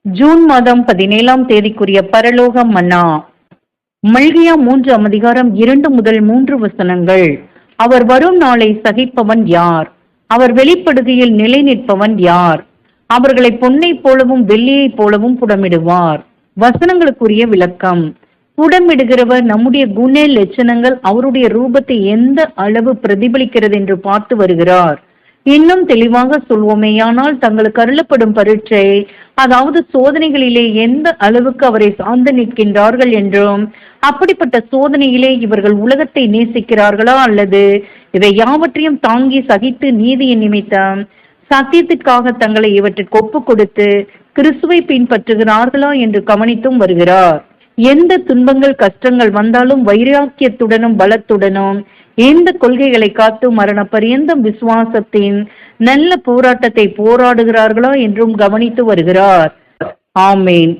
June மாதம் 17ஆம் தேதிக்குரிய பரலோக மன்னா. மல்கியா 3ஆம் அதிகாரம் 2 முதல் 3 வசனங்கள். அவர் வரும் நாளை சகிப்பவன் யார்? அவர் வெளிப்படுகையில் நிலை நிற்பவன் யார்? அவர்களை பொன்னைப் போலவும் வெள்ளியைப் போலவும் புடமிடுவார். வசனங்களுக்குரிய விளக்கம். புடமிடுகிறவர் நம்முடைய குண லட்சணங்கள் அவருடைய ரூபத்தை எந்த அளவு பிரதிபலிக்கிறது என்று பார்த்து வருகிறார். இன்னும் தெளிவாக சொல்வோமேயானால், தங்களுக்கு அருளப்படும் பரீட்சை, அதாவது சோதனைகளிலே எந்த அளவுக்கு அவரை சார்ந்து நிற்கின்றார்கள் என்றும், அப்படிப்பட்ட சோதனையிலே இவர்கள் உலகத்தை நேசிக்கிறார்களா அல்லது இவை யாவற்றையும் தாங்கி சகித்து நீதியின் நிமித்தம் சத்தியத்திற்காக தங்களை இவற்றிற்கு ஒப்பு கொடுத்து கிறிஸ்துவை பின்பற்றுகிறார்களா என்று கவனித்தும் வருகிறார். எந்த துன்பங்கள் கஷ்டங்கள் வந்தாலும் வைராக்கியத்துடனும் பலத்துடனும் எந்த கொள்கைகளை காத்து மரண பரியந்தம் விசுவாசத்தின் நல்ல போராட்டத்தை போராடுகிறார்களா என்றும் கவனித்து வருகிறார். ஆமேன்.